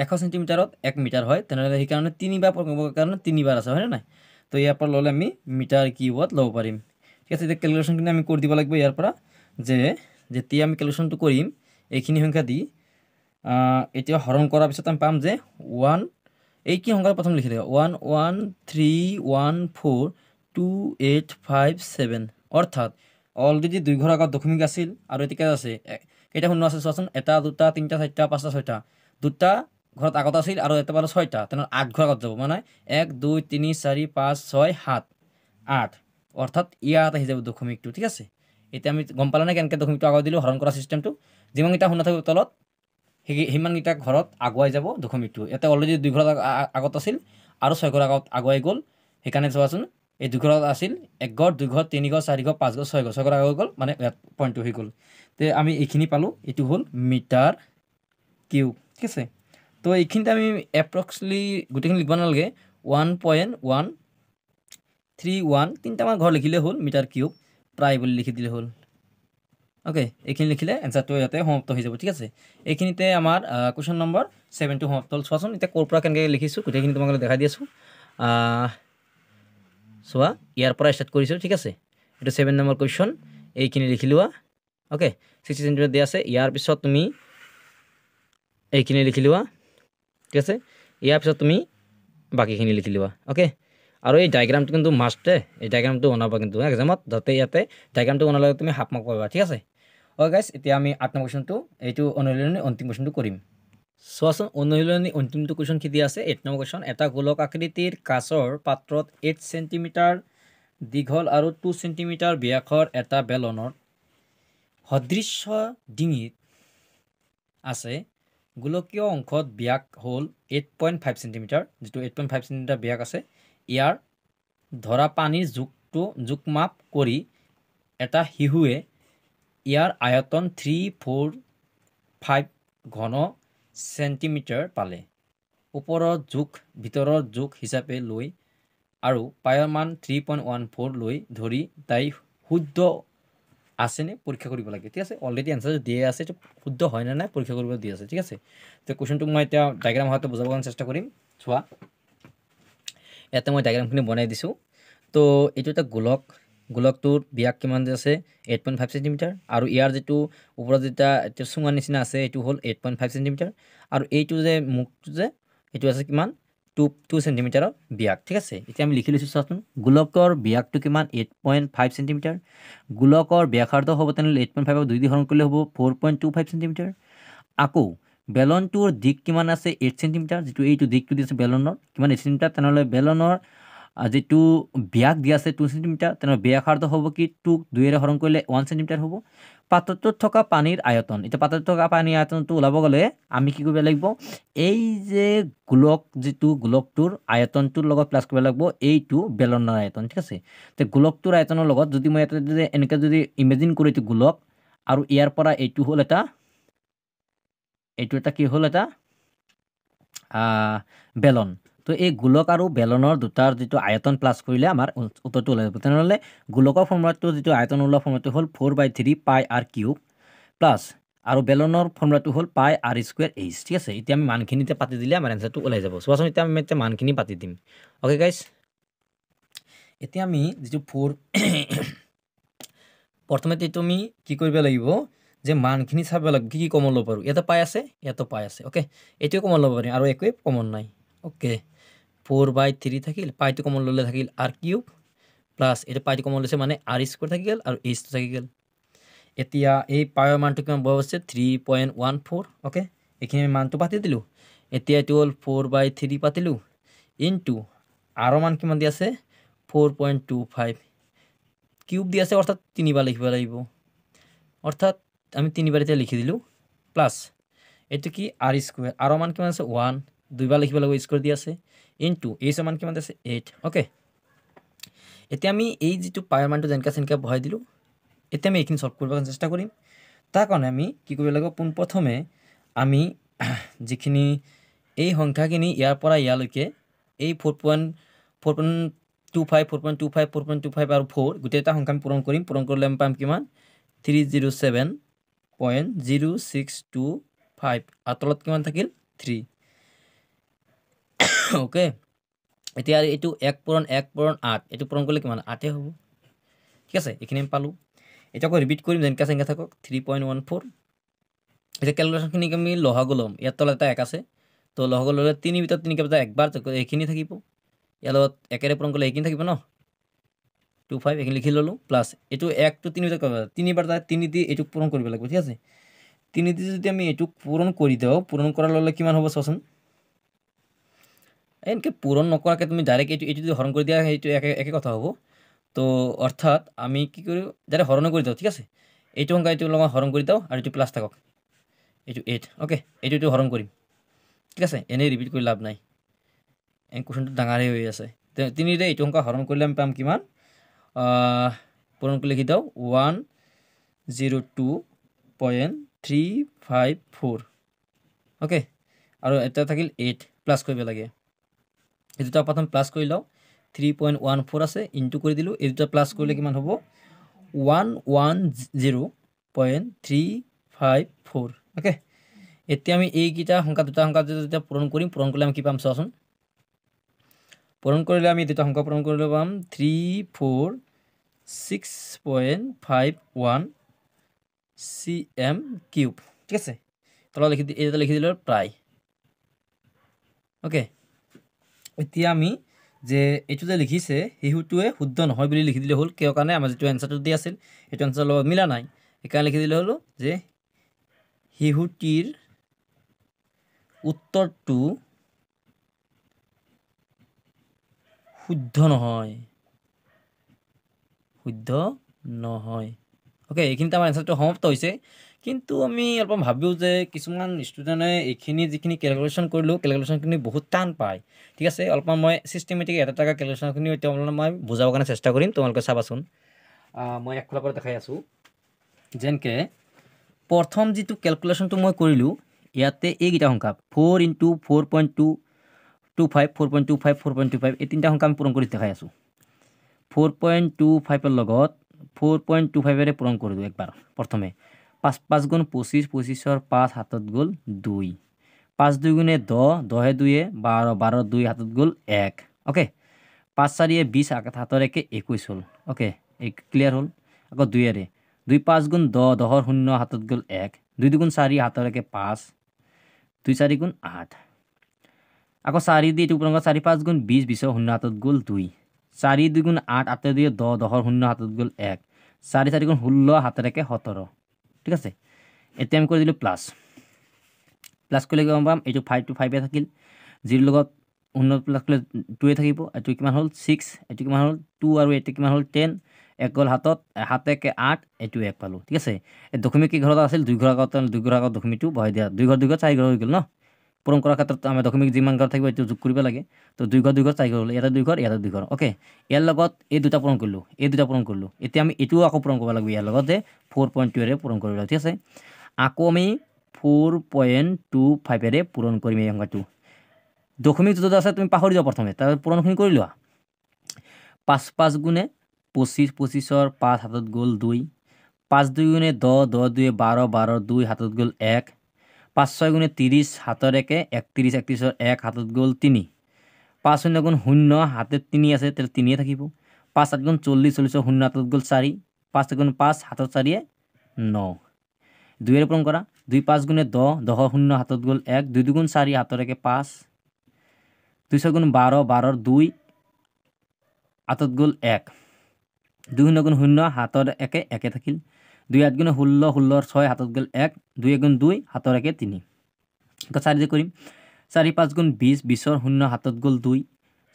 100 সেন্টিমিটাৰত 1 মিটাৰ হয় তেনেহ'লে সেইকাৰণে 3 বাৰ পূৰণ কৰিবৰ কাৰণে 3 বাৰ আছে হয়নে নাই তো ইয়াৰ পৰা ল'লে আমি মিটাৰ কিউবত ল'ব পাৰিম ঠিক আছে এতিয়া কেলকুলেশ্যনখিনি আমি কৰি দিব লাগিব ইয়াৰ পৰা যে যেতিয়া আমি কেলকুলেশ্যনটো কৰিম এইখিনি সংখ্যা দি এতিয়া হৰণ কৰাৰ পিছত আমি পাম যে এইখিনি সংখ্যা প্ৰথম লিখি দিওঁ 113,142.857 অৰ্থাৎ অলৰেডি 2 ঘৰ আগত দশমিক আছিল আৰু এতিয়া আছে কেইটা শূন্য আছে চোৱাচোন 1 2 3 4 5 6টা দুটা ঘৰত আগত আছিল আৰু এটা বাৰু 6টা তেনেহ'লে 8 ঘৰ আগত যাব মানে 1 2 3 4 5 6 7 8 অৰ্থাৎ ইয়াত আহি যাব দশমিকটো ঠিক আছে এতিয়া আমি গম পালা নে কেনেকৈ দশমিকটো আগুৱাই দিলোঁ হৰণ কৰা চিষ্টেমটো যিমানকেইটা শূন্য থাকিব তলত সিমানকেইটা ঘৰত আগুৱাই যাব দশমিকটো ইয়াতে অলৰেডি 2 ঘৰত আগত আছিল আৰু 6 ঘৰ আগত আগুৱাই গ'ল সেইকাৰণে চোৱাচোন এই 2 ঘৰত আছিল 1 ঘৰ 2 ঘৰ 3 ঘৰ 4 ঘৰ 5 ঘৰ 6 ঘৰ 6 ঘৰ আগুৱাই গ'ল মানে ইয়াত পইণ্টটো হৈ গ'ল তে আমি এইখিনি পালোঁ এইটো হ'ল মিটাৰ কিউব ঠিক আছে তো এইখিনিতে আমি এপ্ৰক্সলি গোটেইখিনি লিখিব নালাগে 1.131 তিনিটামান ঘৰ লিখিলে হ'ল মিটাৰ কিউব প্ৰায় বুলি লিখি দিলে হ'ল অ'কে এইখিনি লিখিলে এনচাৰটো ইয়াতে সমাপ্ত হৈ যাব ঠিক আছে এইখিনিতে আমাৰ কুৱেশ্যন নম্বৰ 7টো সমাপ্ত হ'ল চোৱাচোন এতিয়া ক'ৰ পৰা কেনেকৈ লিখিছোঁ গোটেইখিনি তোমালোকে দেখাই দি আছোঁ চোৱা ইয়াৰ পৰা ষ্টাৰ্ট কৰিছোঁ ঠিক আছে এইটো 7 নম্বৰ কুৱেশ্যন এইখিনি লিখি লোৱা অ'কে 60 সেন্টিমিটাৰ দিয়া আছে ইয়াৰ পিছত তুমি এইখিনি লিখি লোৱা ঠিক আছে ইয়াৰ পিছত তুমি বাকীখিনি লিখি লোৱা অ'কে আৰু এই ডায়েগ্ৰামটো কিন্তু মাষ্টে এই ডায়েগ্ৰামটো বনাবা কিন্তু এক্সামত যাতে ইয়াতে ডায়েগ্ৰামটো বনালে তুমি হাফ মাৰ্ক পাবা ঠিক আছে অ' গাইছ এতিয়া আমি 8 নম্বৰ কুৱেশ্যনটো এইটো অনুশীলনী অন্তিম কুৱেশ্যনটো কৰিম চোৱাচোন অনুশীলনী অন্তিমটো কুৱেশ্যন কি দিয়া আছে 8 নম্বৰ কুৱেশ্যন এটা গোলক আকৃতিৰ কাঁচৰ পাত্ৰত 8 সেন্টিমিটাৰ দীঘল আৰু 2 সেন্টিমিটাৰ ব্যাসৰ এটা বেলনৰ সদৃশ্য ডিঙিত আছে গোলকীয় অংশত ব্যাস হ'ল 8.5 সেন্টিমিটাৰ যিটো 8.5 সেন্টিমিটাৰ ব্যাস আছে ইয়াৰ ধৰা পানীৰ জোখমাপ কৰি এটা শিশুৱে ইয়াৰ আয়তন 345 ঘন সেন্টিমিটাৰ পালে ওপৰৰ জোখ ভিতৰৰ জোখ হিচাপে লৈ আৰু পায়ৰ মান 3.14 লৈ ধৰি তাই শুদ্ধ আছেনে পৰীক্ষা কৰিব লাগে ঠিক আছে অলৰেডি এনচাৰটো দিয়ে আছে এইটো শুদ্ধ হয় নে নাই পৰীক্ষা কৰিব দি আছে ঠিক আছে তো কুৱেশ্যনটো মই এতিয়া ডায়েগ্ৰাম সহায়ত বুজাব কাৰণে চেষ্টা কৰিম চোৱা ইয়াতে মই ডায়েগ্ৰামখিনি বনাই দিছোঁ তো এইটো এটা গোলকটোৰ ব্যাস কিমান আছে 8.5 সেন্টিমিটাৰ আৰু ইয়াৰ যিটো ওপৰত যেতিয়া চুঙাৰ নিচিনা আছে এইটো হ'ল 8.5 সেন্টিমিটাৰ আৰু এইটো যে মুখটো যে এইটো আছে কিমান 2 সেন্টিমিটাৰৰ ব্যাস ঠিক আছে এতিয়া আমি লিখি লৈছোঁ চোৱাচোন গোলকৰ ব্যাসটো কিমান 8.5 সেন্টিমিটাৰ গোলকৰ ব্যাসাৰ্ধ হ'ব তেনেহ'লে 8.5 2 দি হৰণ কৰিলে হ'ব 4.25 সেন্টিমিটাৰ আকৌ বেলনটোৰ দিক কিমান আছে 8 সেন্টিমিটাৰ যিটো এইটো দিকটো দিছে বেলনৰ কিমান 8 সেন্টিমিটাৰ তেনেহ'লে বেলনৰ যেটো ব্যাস দিয়া আছে 2 সেন্টিমিটাৰ তেনেহ'লে ব্যাসাৰ্ধ হ'ব কি 2 2ৰে হৰণ কৰিলে 1 সেন্টিমিটাৰ হ'ব পাত্ৰটোত থকা পানীৰ আয়তন এটা পাত্ৰটোত থকা পানীৰ আয়তনটো ওলাব গ'লে আমি কি কৰিব লাগিব এই যে গোলকটোৰ আয়তনটোৰ লগত প্লাছ কৰিব লাগিব এইটো বেলনৰ আয়তন ঠিক আছে তে গোলকটোৰ আয়তনৰ লগত যদি মই এটা যদি এনেকৈ যদি ইমেজিন কৰোঁ এইটো গোলক আৰু ইয়াৰ পৰা এইটো হ'ল এটা কি হ'ল এটা বেলন তো এই গোলক আৰু বেলনৰ দুটাৰ যিটো আয়তন প্লাছ কৰিলে আমাৰ উত্তৰটো ওলাই যাব তেনেহ'লে গোলকৰ ফৰ্মুলাটো যিটো আয়তন ওলোৱা ফৰ্মুলাটো হ'ল 4/3 পাই আৰ কিউব প্লাছ আৰু বেলনৰ ফৰ্মুলাটো হ'ল পাই আৰ স্কুৱেৰ এইচ ঠিক আছে এতিয়া আমি মানখিনিতে পাতি দিলে আমাৰ এনচাৰটো ওলাই যাব চোৱাচোন এতিয়া আমি এতিয়া মানখিনি পাতি দিম অ'কে গাইজ এতিয়া আমি যিটো 4 প্ৰথমতে এইটো আমি কি কৰিব লাগিব যে মানখিনি চাব লাগিব কি কমন ল'ব পাৰোঁ ইয়াতে পাই আছে ইয়াতো পাই আছে অ'কে এইটোৱে কমন ল'ব পাৰিম আৰু একোৱে কমন নাই অ'কে 4/3 থাকিল পাইটো কমন ল'লে থাকিল আৰ কিউব প্লাছ এইটো পাইটো কমন লৈছে মানে আৰ স্কুৱেৰ থাকি গ'ল আৰু এইচটো থাকি গ'ল এতিয়া এই পায়ৰ মানটো কিমান বহাব আছে 3.14 অ'কে এইখিনি আমি মানটো পাতি দিলোঁ এতিয়া এইটো হ'ল 4/3 পাতিলোঁ ইনটু আৰৰ মান কিমান দি আছে 4.25 কিউব দি আছে অৰ্থাৎ 3বাৰ লিখিব লাগিব অৰ্থাৎ আমি 3বাৰ এতিয়া লিখি দিলোঁ প্লাছ এইটো কি আৰ স্কুৱেৰ আৰৰ মান কিমান আছে 1 2বাৰ লিখিব লাগিব স্কুৱেৰ দি আছে ইনটু এইচৰ মান কিমান আছে 8 অ'কে এতিয়া আমি এই যিটো পায়ৰ মানটো যেনেকৈ চেনেকৈ বহাই দিলোঁ এতিয়া আমি এইখিনি সলভ কৰিব চেষ্টা কৰিম তাৰ কাৰণে আমি কি কৰিব লাগিব পোনপ্ৰথমে আমি যিখিনি এই সংখ্যাখিনি ইয়াৰ পৰা ইয়ালৈকে এই 4.25 আৰু 4 গোটেইটা সংখ্যা আমি পূৰণ কৰিম পূৰণ কৰিলে আমি পাম কিমান 307.0625 আৰু তলত কিমান থাকিল 3 অ'কে এতিয়া এইটো 1 পূৰণ 8 এইটো পূৰণ কৰিলে কিমান 8 হ'ব ঠিক আছে এইখিনি আমি পালোঁ এতিয়া আকৌ ৰিপিট কৰিম যেনেকৈ চেনেকৈ থাকক 3.14 এতিয়া কেলকুলেশ্যনখিনি আমি লহাগু ল'ম ইয়াত তলত এটা 1 আছে তো লহাগু ল'লে 3 ভিতৰত 3 কেইবাটা একবাৰ এইখিনি থাকিব ইয়াৰ লগত একেৰে পূৰণ কৰিলে এইখিনি থাকিব ন 25 এইখিনি লিখি ল'লোঁ প্লাছ এইটো 1 to 3 ভিতৰত 3বাৰ 3 দি এইটোক পূৰণ কৰিব লাগিব ঠিক আছে 3 দি যদি আমি এইটোক পূৰণ কৰি দিওঁ পূৰণ কৰাৰ লগে কিমান হ'ব চোৱাচোন এনেকৈ পূৰণ নকৰাকৈ তুমি ডাইৰেক্ট এইটো যদি হৰণ কৰি দিয়া সেইটো একে কথা হ'ব তো অৰ্থাৎ আমি কি কৰোঁ ডাইৰেক্ট হৰণ কৰি দিওঁ ঠিক আছে এইটো সংখ্যা এইটো লগত হৰণ কৰি দিওঁ আৰু এইটো প্লাছ থাকক এইটো 8 অ'কে এইটো হৰণ কৰিম ঠিক আছে এনেই ৰিপিট কৰি লাভ নাই কুৱেশ্যনটো ডাঙৰেই হৈ আছে 3ৰে এইটো সংখ্যা হৰণ কৰিলে আমি পাম কিমান পূৰণ কৰি লিখি দিওঁ 102.354 অ'কে আৰু এটা থাকিল 8 প্লাছ কৰিব লাগে এই দুটা প্ৰথম প্লাছ কৰি লওঁ 3.14 আছে ইনটু কৰি দিলোঁ এই দুটা প্লাছ কৰিলে কিমান হ'ব 110.354 অ'কে এতিয়া আমি এইকেইটা সংখ্যা দুটা সংখ্যা যেতিয়া পূৰণ কৰিম পূৰণ কৰিলে আমি কি পাম চোৱাচোন পূৰণ কৰিলে আমি দুটা সংখ্যা পূৰণ কৰিলে পাম 346.51 cm কিউব ঠিক আছে তলত লিখি দিলোঁ প্ৰায় অ'কে এতিয়া আমি যে এইটো যে লিখিছে শিশুটোৱে শুদ্ধ নহয় বুলি লিখি দিলে হ'ল কিয় কাৰণে আমাৰ যিটো এনচাৰটো দি আছিল সেইটো এনচাৰৰ লগত মিলা নাই সেইকাৰণে লিখি দিলে হ'ল যে শিশুটিৰ উত্তৰটো শুদ্ধ নহয় অ'কে এইখিনিতে আমাৰ এনচাৰটো সমাপ্ত হৈছে কিন্তু আমি অলপ ভাবিও যে কিছুমান ষ্টুডেণ্টে এইখিনি যিখিনি কেলকুলেশ্যন কৰিলোঁ কেলকুলেশ্যনখিনি বহুত টান পায় ঠিক আছে অলপমান মই চিষ্টেমেটিক এটা কেলকুলেশ্যনখিনি তেওঁলোকে মই বুজাবৰ কাৰণে চেষ্টা কৰিম তোমালোকে চাবাচোন মই একফালৰ পৰা দেখাই আছোঁ যেনেকৈ প্ৰথম যিটো কেলকুলেশ্যনটো মই কৰিলোঁ ইয়াতে এইকেইটা সংখ্যা 4 × 4.25 এই তিনিটা সংখ্যা আমি পূৰণ কৰি দেখাই আছোঁ 4.25 লগত 4.25ৰে পূৰণ কৰিলোঁ একবাৰ প্ৰথমে 5 5 গুণ 25 25ৰ 5 হাতত গ'ল 2 5 2 গুণে 10 10 2 12 12 2 হাতত গ'ল 1 অ'কে 5 4 20 হাতৰ 1 21 হ'ল অ'কে এই ক্লিয়াৰ হ'ল আকৌ 2ৰে 2 5 গুণ 10 10ৰ 0 হাতত গ'ল 1 2 2 গুণ 4 হাতৰ 1 5 2 4 গুণ 8 আকৌ 4 দি এইটো পূৰণ কৰা 4 5 গুণ 20 20ৰ 0 হাতত গ'ল 2 4 2 গুণ 8 8 2 10 10ৰ 0 হাতত গ'ল 1 4 4 গুণ 16 হাতৰ 1 17 ঠিক আছে এতিয়া আমি কৰি দিলোঁ প্লাছ কৰিলে গম পাম এইটো 5 to 5 থাকিল 0 লগত 0 প্লাছ কৰিলে 2 থাকিব এইটো কিমান হ'ল 6 এইটো কিমান হ'ল 2 আৰু এইটো কিমান হ'ল 10 1 গ'ল হাতত 7 1 8 এইটো 1 পালোঁ ঠিক আছে এই দশমিক কি ঘৰত আছিল 2 ঘৰ আগত দশমিকটো বহাই দিয়া 2 ঘৰ 4 ঘৰ হৈ গ'ল ন পূৰণ কৰাৰ ক্ষেত্ৰত আমাৰ দশমিক যিমান ঘৰ থাকিব এইটো যোগ কৰিব লাগে তো 2 ঘৰ 4 ঘৰ হ'ল ইয়াতে 2 ঘৰ ইয়াতে 2 ঘৰ অ'কে ইয়াৰ লগত এই দুটা পূৰণ কৰিলোঁ এতিয়া আমি এইটোও আকৌ পূৰণ কৰিব লাগিব ইয়াৰ লগত যে 4.2ৰে পূৰণ কৰিব লাগিব ঠিক আছে আকৌ আমি 4.25ৰে পূৰণ কৰিম এই সংখ্যাটো দশমিক য'ত আছে তুমি পাহৰি যোৱা প্ৰথমে, তাৰ পূৰণখিনি কৰি লোৱা। 5 5 গুণে 25, 25ৰ 5 হাতত গ'ল 2, 5 2 গুণে 10, 10 2 12, 12 2 হাতত গ'ল 1, 5 6 গুণে 30 হাতৰ 1, 31, 31ৰ 1 হাতত গ'ল 3, 5 শূন্য গুণ 0 হাতে 3 আছে, তাহলে 3 থাকিব। 5 8 গুণ 40, 40ৰ 0 হাতত গ'ল 4, 5 গুণ 5 হাতত 4 9, 2 পূৰণ কৰা। 2 5 গুণে 10, 10ৰ 0 হাতত গ'ল 1, 2 2 গুণ 4 হাতৰ 1 5, 2 6 গুণ 12, 12ৰ 2 হাতত গ'ল 1, 2 0 গুণ 0 হাতৰ 1 1 থাকিল। 2 8 গুণে 16, 16ৰ 6 হাতত গ'ল 1, 2 গুণ 2 হাতৰ 1 3। 4 দিয়ে কৰিম। 4 5 গুণ 20, 20ৰ 0 হাতত গ'ল 2,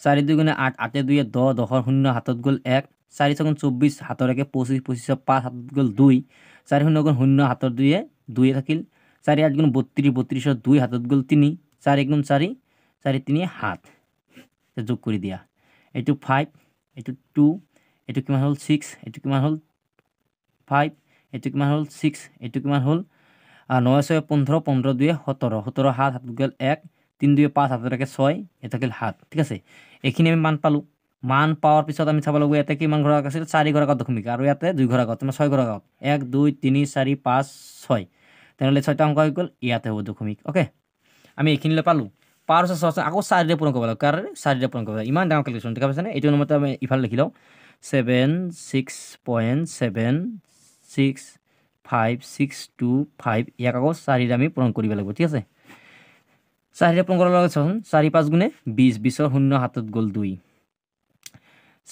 4 2 গুণে 8, 8 2 10, 10ৰ 0 হাতত গ'ল 1, 4 6 গুণ 24 হাতৰ 1 25, 25ৰ 5 হাতত গ'ল 2, 4 0 গুণ 0 হাতৰ 2 2 থাকিল। 4 8 গুণ 32, 32ৰ 2 হাতত গ'ল 3, 4 গুণ 4, 4 3 7, যোগ কৰি দিয়া। এইটো 5, এইটো 2, এইটো কিমান হ'ল 6, এইটো কিমান হ'ল 5, এইটো কিমান হ'ল 6, এইটো কিমান হ'ল 9 6 15, 15 2 17, 17 7 হাতত গ'ল 1, 3 2 5 হাতত 1 6, এটা থাকিল 7। ঠিক আছে, এইখিনি আমি মান পালোঁ। মান পাৱাৰ পিছত আমি চাব লাগিব ইয়াতে কিমান ঘৰ আগত আছিল, 4 ঘৰ আগত দশমিক, আৰু ইয়াতে 2 ঘৰ আগত, 6 ঘৰ আগত, 1 2 3 4 5 6, তেনেহ'লে 6টা অংক হৈ গ'ল, ইয়াতে হ'ব দশমিক। অ'কে, আমি এইখিনিলৈ পালোঁ। পাৱাৰ পিছত চোৱাচোন, আকৌ 4 পূৰণ কৰিব লাগিব, কাৰণ 4 পূৰণ কৰিব লাগিব। ইমান ডাঙৰ কেলকুলেশ্যন, ঠিক আছে নে? এইটো নম্বৰতে আমি ইফালে লিখি লওঁ, 76.76562 ইয়াক আকৌ 4 আমি পূৰণ কৰিব লাগিব। ঠিক আছে, 4 পূৰণ কৰাৰ লগত চাচোন, 4 5 গুণে 20, 20ৰ 0 হাতত গ'ল 2,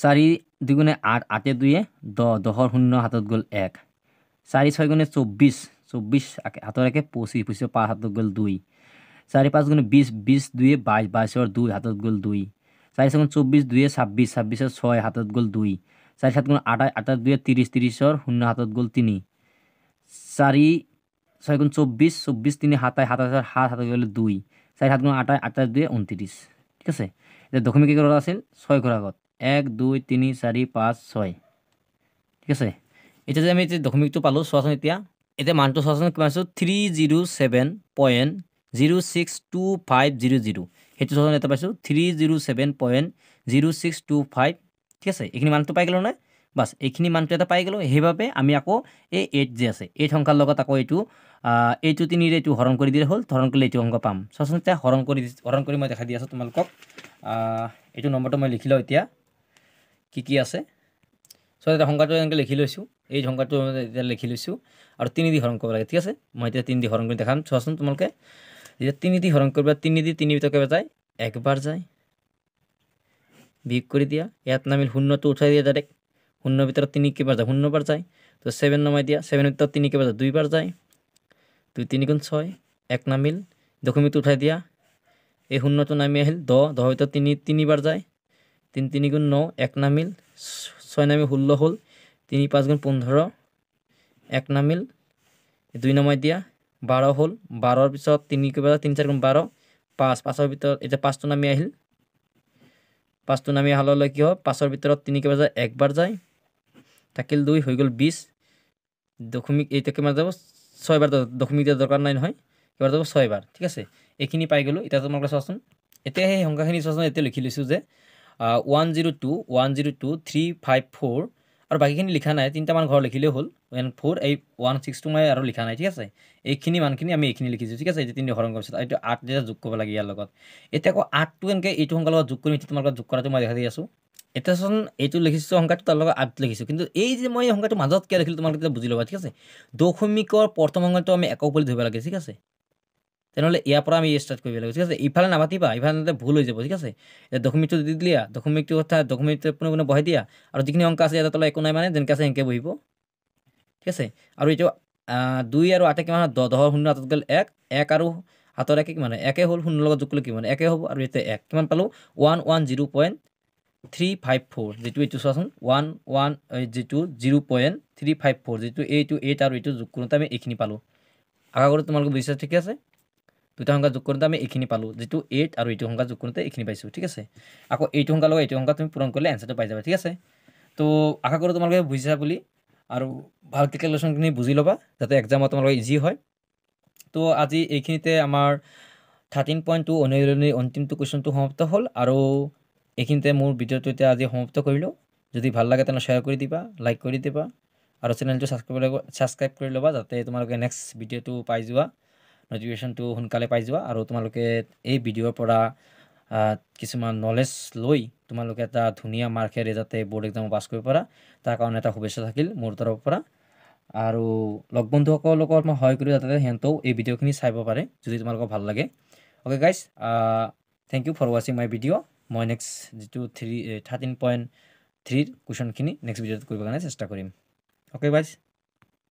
4 2 গুণে 8, 8 2 10, 10ৰ 0 হাতত গ'ল 1, 4 6 গুণে 24, 24 হাতৰ 1 25, 25ৰ 5 হাতত গ'ল 2, 4 5 গুণে 20, 20 2 22, 22ৰ 2 হাতত গ'ল 2, 4 6 গুণ 24, 2 26, 26ৰ 6 হাতত গ'ল 2, 4 7 গুণ 28, 28 2 30, 30ৰ 0 হাতত গ'ল 3, 4 6 গুণ 24, 24 3 27, 27ৰ 7 হাতত গ'ল 2, 4 7 গুণ 28, 28 2 29। ঠিক আছে, এতিয়া দশমিক কেই ঘৰ আছিল, 6 ঘৰ আগত, 1 2 3 4 5 6। ঠিক আছে, এতিয়া যে আমি দশমিকটো পালোঁ, চোৱাচোন এতিয়া মানটো চোৱাচোন কিমান আছোঁ, 307.06250, সেইটো চোৱাচোন এটা পাইছোঁ 307.0625। ঠিক আছে, এইখিনি মানটো পাই গ'লোঁ নহয়, বাছ এইখিনি মানটো এটা পাই গ'লোঁ। সেইবাবে আমি আকৌ এই 8 যে আছে, 8 সংখ্যাৰ লগত আকৌ এইটো 3ৰে এইটো হৰণ কৰি দিলে হ'ল, হৰণ কৰিলে এইটো অংক পাম। চোৱাচোন এতিয়া হৰণ কৰি মই দেখাই দি আছোঁ তোমালোকক। এইটো নম্বৰটো মই লিখি লওঁ এতিয়া, কি আছে। চ' এতিয়া সংখ্যাটো এনেকৈ লিখি লৈছোঁ, এই সংখ্যাটো এতিয়া লিখি লৈছোঁ, আৰু 3 দি হৰণ কৰিব লাগে। ঠিক আছে, মই এতিয়া 3 দি হৰণ কৰি দেখাম। চোৱাচোন তোমালোকে, যেতিয়া 3 দি হৰণ কৰিবা, 3 দি 3 ভিতৰত কেইবাৰ যায়, একবাৰ যায়, বিয়োগ কৰি দিয়া, ইয়াত নামিল 0টো উঠাই দিয়া ডাইৰেক্ট, 0ৰ ভিতৰত 3 কেইবাৰ যায়, 0 বাৰ যায়, তো 7 নমাই দিয়া, 7ৰ ভিতৰত 3 কেইবাৰ যায়, 2 বাৰ যায়, 2 3 গুণ 6, 1 নামিল, দশমিকটো উঠাই দিয়া, এই 0টো নামি আহিল 10, 10ৰ ভিতৰত 3 বাৰ যায়, 3 3 গুণ 9, 1 নামিল, 6 নামি 16 হ'ল, 3 5 গুণ 15, 1 নামিল, 2 নমাই দিয়া, 12 হ'ল, 12ৰ পিছত 3 কেইবাৰ, 3 4 গুণ 12, 5, 5ৰ ভিতৰত এতিয়া 5টো নামি আহিল, 5টো নামি অহালৈ কি হয়, 5ৰ ভিতৰত 3 কেইবাৰ যায়, 1 বাৰ যায়, থাকিল 2, হৈ গ'ল 20, দশমিক এইটো কিমান যাব, 6 বাৰ, দশমিক দিয়া দৰকাৰ নাই নহয়, কিমান যাব 6 বাৰ। ঠিক আছে, এইখিনি পাই গ'লোঁ। এতিয়া তোমালোকে চোৱাচোন, এতিয়া সেই সংখ্যাখিনি চোৱাচোন, এতিয়া লিখি লৈছোঁ যে 102.102.354, আৰু বাকীখিনি লিখা নাই, 3টামান ঘৰ লিখিলেও হ'ল, 4 এই 16টো মই আৰু লিখা নাই। ঠিক আছে, এইখিনি মানখিনি আমি এইখিনি লিখিছোঁ। ঠিক আছে, এই 3 হৰণ কৰিছোঁ, এইটো 8 যেতিয়া যোগ কৰিব লাগে ইয়াৰ লগত। এতিয়া আকৌ 8টো এনেকৈ এইটো সংখ্যাৰ লগত যোগ কৰিম, এইটো তোমালোকক যোগ কৰাটো মই দেখা দি আছোঁ। এতিয়া চোন এইটো লিখিছোঁ সংখ্যাটো, তাৰ লগত 8 লিখিছোঁ, কিন্তু এই যে মই সংখ্যাটো মাজত কিয় লিখিলোঁ তোমালোকে তেতিয়া বুজি ল'বা। ঠিক আছে, দশমিকৰ প্ৰথম সংখ্যাটো আমি একক বুলি ধৰিব লাগে। ঠিক আছে, তেনেহ'লে ইয়াৰ পৰা আমি ষ্টাৰ্ট কৰিব লাগিব। ঠিক আছে, ইফালে নামাতিবা, ইফালে ভুল হৈ যাব। ঠিক আছে, এতিয়া দশমিকটো দি দিলা, দশমিকটো কথা দশমিকটো পোনে বহাই দিয়া, আৰু যিখিনি অংক আছে ইয়াতে তলত একো নাই, মানে যেনেকৈ আছে এনেকৈ বহিব। ঠিক আছে, আৰু এইটো 2 আৰু 8 কিমান হয়, 10, 10ৰ 0 হাতত গ'ল 1, 1 আৰু হাতৰ 1 কিমান হয়, 1 হ'ল, 0 লগত যোগ কৰিলে কিমান, 1 হ'ব, আৰু ইয়াতে 1 কিমান পালোঁ, 110.354, যিটো এইটো চোৱাচোন, 0.354, যিটো এইটো 8 আৰু এইটো যোগ কৰোঁতে আমি এইখিনি পালোঁ। আশা কৰোঁ তোমালোকে বুজিছা। ঠিক আছে, দুটা সংখ্যা যোগ কৰোঁতে আমি এইখিনি পালোঁ, যিটো 8 আৰু এইটো সংখ্যা যোগ কৰোঁতে এইখিনি পাইছোঁ। ঠিক আছে, আকৌ এইটো সংখ্যাৰ লগত এইটো সংখ্যা তুমি পূৰণ কৰিলে এনচাৰটো পাই যাবা। ঠিক আছে, তো আশা কৰোঁ তোমালোকে বুজিছা বুলি, আৰু ভালকৈ কেলকুলেশ্যনখিনি বুজি ল'বা, যাতে এক্সামত তোমালোকৰ ইজি হয়। তো আজি এইখিনিতে আমাৰ 13.2 অনুশীলনীৰ অন্তিমটো কুৱেশ্যনটো সমাপ্ত হ'ল আৰু এইখিনিতে মোৰ ভিডিঅ'টো এতিয়া আজি সমাপ্ত কৰিলোঁ যদি ভাল লাগে তেনে শ্বেয়াৰ কৰি দিবা লাইক কৰি দিবা আৰু চেনেলটো ছাবস্ক্ৰাইব কৰি ল'বা যাতে তোমালোকে নেক্সট ভিডিঅ'টো পাই যোৱা নটিফিকেশ্যনটো সোনকালে পাই যোৱা আৰু তোমালোকে এই ভিডিঅ'ৰ পৰা কিছুমান নলেজ লৈ তোমালোকে এটা ধুনীয়া মাৰ্কেৰে যাতে বৰ্ড এক্সাম পাছ কৰিব পাৰা তাৰ কাৰণে এটা শুভেচ্ছা থাকিল মোৰ তৰফৰ পৰা আৰু লগ বন্ধুসকলৰ লগত মই সহায় কৰি যাতে সিহঁতেও এই ভিডিঅ'খিনি চাব পাৰে যদি তোমালোকক ভাল লাগে okay guys thank you for ৱাচিং মাই ভিডিঅ' মই নেক্সট যিটো 13.3ৰ কুৱেশ্যনখিনি নেক্সট ভিডিঅ'ত কৰিবৰ কাৰণে চেষ্টা কৰিম অ'কে গাইজ